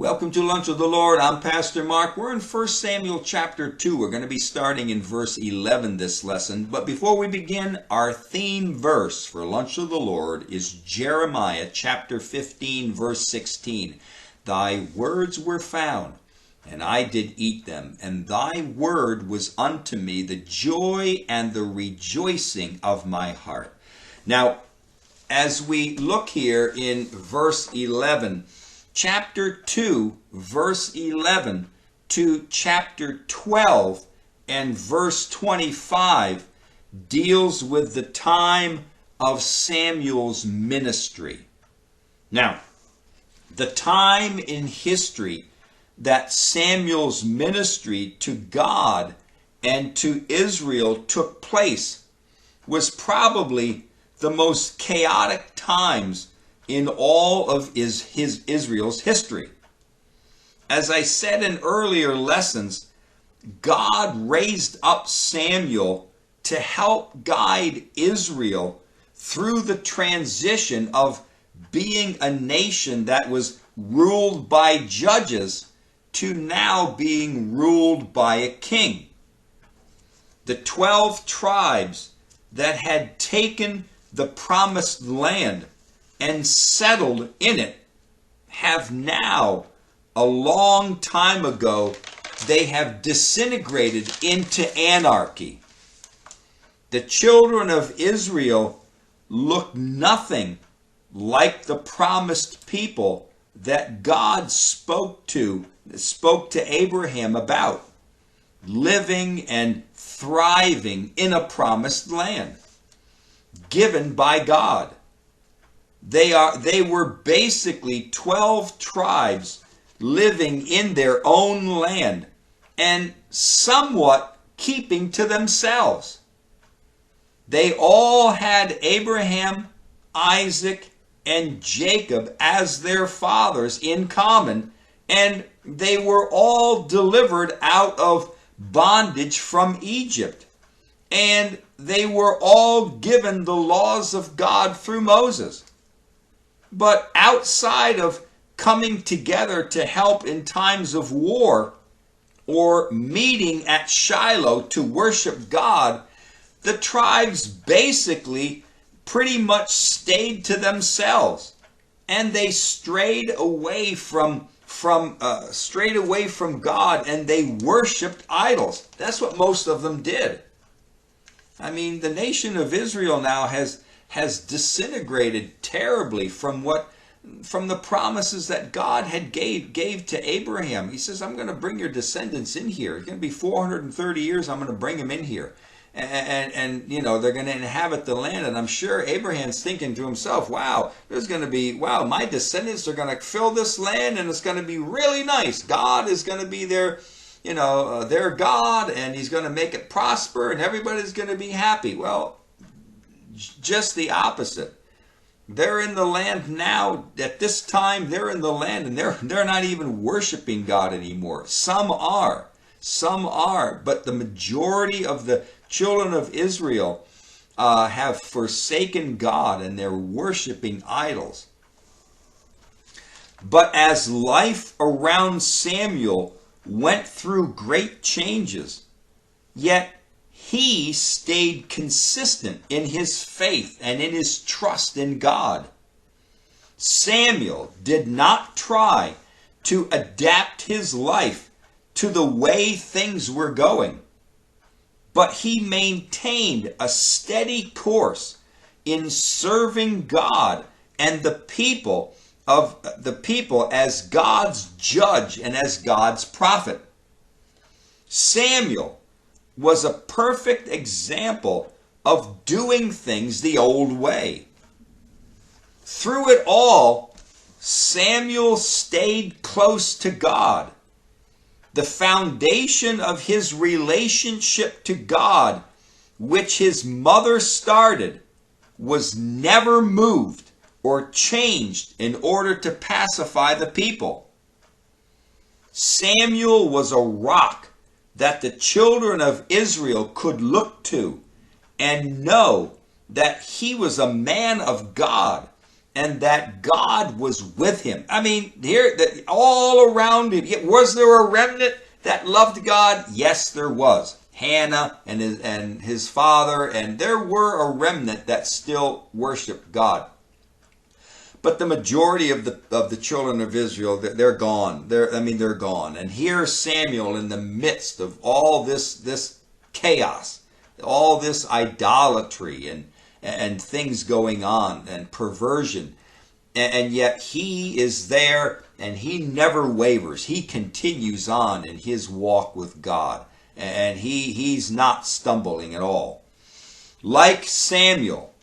Welcome to Lunch with the Lord. I'm Pastor Mark. We're in 1 Samuel chapter 2. We're going to be starting in verse 11 this lesson. But before we begin, our theme verse for Lunch with the Lord is Jeremiah chapter 15, verse 16. Thy words were found, and I did eat them, and thy word was unto me the joy and the rejoicing of my heart. Now, as we look here in verse 11, chapter 2, verse 11 to chapter 12 and verse 25 deals with the time of Samuel's ministry. Now, the time in history that Samuel's ministry to God and to Israel took place was probably the most chaotic times in all of Israel's history. As I said in earlier lessons, God raised up Samuel to help guide Israel through the transition of being a nation that was ruled by judges to now being ruled by a king. The 12 tribes that had taken the promised land and settled in it have now, a long time ago, they have disintegrated into anarchy. The children of Israel look nothing like the promised people that God spoke to Abraham about, living and thriving in a promised land given by God. They were basically 12 tribes living in their own land and somewhat keeping to themselves. They all had Abraham, Isaac, and Jacob as their fathers in common, and they were all delivered out of bondage from Egypt. And they were all given the laws of God through Moses. But outside of coming together to help in times of war or meeting at Shiloh to worship God, the tribes basically pretty much stayed to themselves, and they strayed away from God, and they worshipped idols. That's what most of them did. I mean, the nation of Israel now has disintegrated terribly from the promises that God had gave to Abraham. He says, I'm going to bring your descendants in here. It's going to be 430 years. I'm going to bring them in here. And you know, they're going to inhabit the land. And I'm sure Abraham's thinking to himself, wow, my descendants are going to fill this land, and it's going to be really nice. God is going to be their God, and he's going to make it prosper, and everybody's going to be happy. Well, just the opposite. They're in the land now. At this time, they're in the land, and they're not even worshiping God anymore. Some are, but the majority of the children of Israel have forsaken God, and they're worshiping idols. But as life around Samuel went through great changes, yet he stayed consistent in his faith and in his trust in God. Samuel did not try to adapt his life to the way things were going, but he maintained a steady course in serving God and the people as God's judge and as God's prophet. Samuel was a perfect example of doing things the old way. Through it all, Samuel stayed close to God. The foundation of his relationship to God, which his mother started, was never moved or changed in order to pacify the people. Samuel was a rock that the children of Israel could look to and know that he was a man of God and that God was with him. I mean, here, all around him. Was there a remnant that loved God? Yes, there was. Hannah and his father, and there were a remnant that still worshiped God. But the majority of the children of Israel, they're gone. They're gone. And here's Samuel in the midst of all this chaos, all this idolatry and things going on and perversion. And yet he is there and he never wavers. He continues on in his walk with God. And he's not stumbling at all. Like Samuel,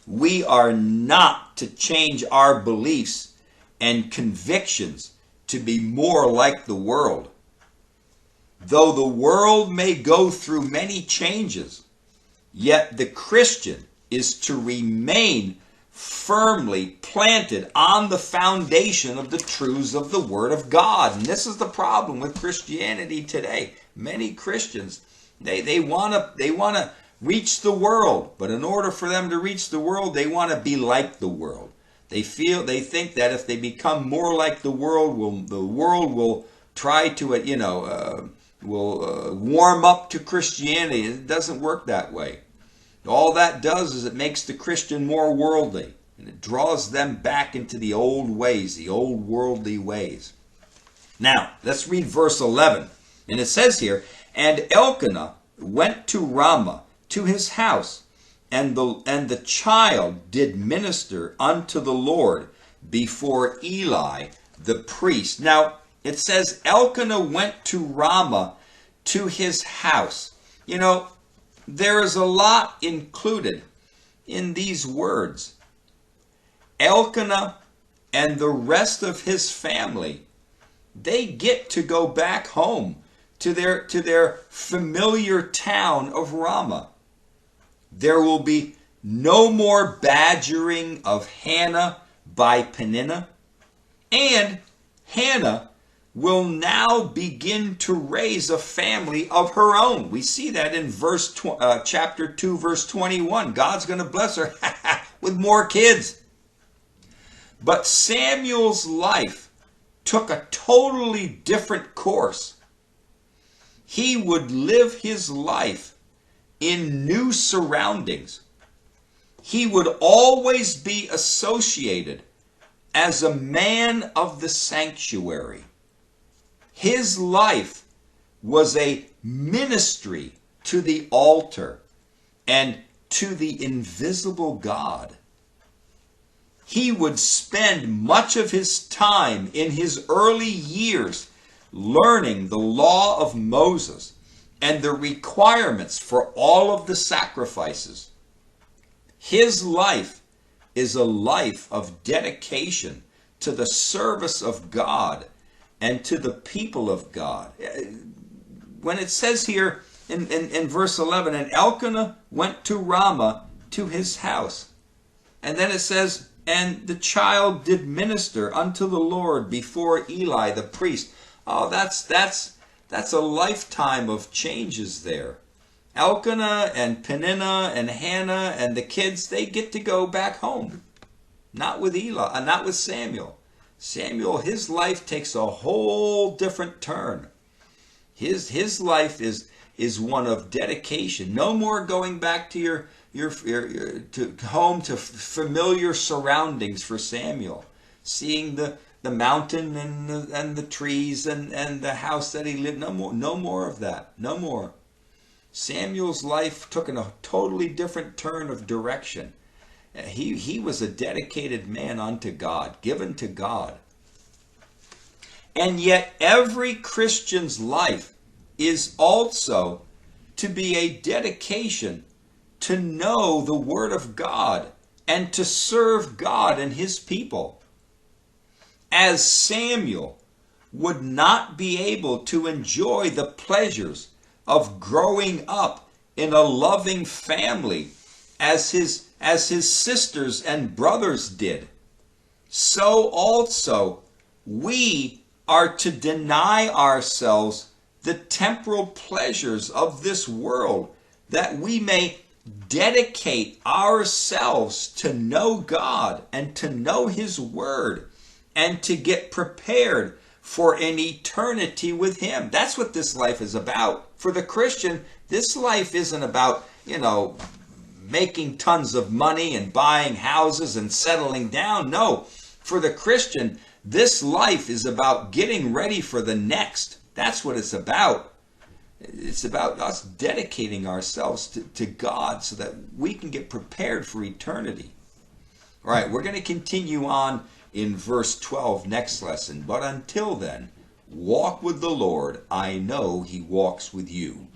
we are not to change our beliefs and convictions to be more like the world. Though the world may go through many changes, yet the Christian is to remain firmly planted on the foundation of the truths of the Word of God. And this is the problem with Christianity today. Many Christians, they want to reach the world, but in order for them to reach the world, they want to be like the world. They think that if they become more like the world will try to warm up to Christianity. It doesn't work that way. All that does is it makes the Christian more worldly, and it draws them back into the old ways, the old worldly ways. Now, let's read verse 11. And it says here, "And Elkanah went to Ramah to his house, and the child did minister unto the Lord before Eli the priest." Now, it says Elkanah went to Ramah to his house. You know, there is a lot included in these words. Elkanah and the rest of his family, they get to go back home to their familiar town of Ramah. There will be no more badgering of Hannah by Peninnah, and Hannah will now begin to raise a family of her own. We see that in chapter 2, verse 21. God's going to bless her with more kids. But Samuel's life took a totally different course. He would live his life in new surroundings. He would always be associated as a man of the sanctuary. His life was a ministry to the altar and to the invisible God. He would spend much of his time in his early years learning the law of Moses and the requirements for all of the sacrifices. His life is a life of dedication to the service of God and to the people of God. When it says here in verse 11, "And Elkanah went to Ramah to his house," and then it says, "And the child did minister unto the Lord before Eli the priest." Oh, that's a lifetime of changes there. Elkanah and Peninnah and Hannah and the kids, they get to go back home. Not with Eli, not with Samuel. Samuel, his life takes a whole different turn. His life is one of dedication. No more going back to your home, to familiar surroundings for Samuel. Seeing the mountain and the trees and the house that he lived. No more of that. No more. Samuel's life took a totally different turn of direction. He was a dedicated man unto God, given to God. And yet every Christian's life is also to be a dedication to know the Word of God and to serve God and His people. As Samuel would not be able to enjoy the pleasures of growing up in a loving family as his sisters and brothers did, so also we are to deny ourselves the temporal pleasures of this world, that we may dedicate ourselves to know God and to know His Word and to get prepared for an eternity with Him. That's what this life is about. For the Christian, this life isn't about, making tons of money and buying houses and settling down. No, for the Christian, this life is about getting ready for the next. That's what it's about. It's about us dedicating ourselves to God so that we can get prepared for eternity. All right, we're going to continue on in verse 12 next lesson. But until then, walk with the Lord. I know He walks with you.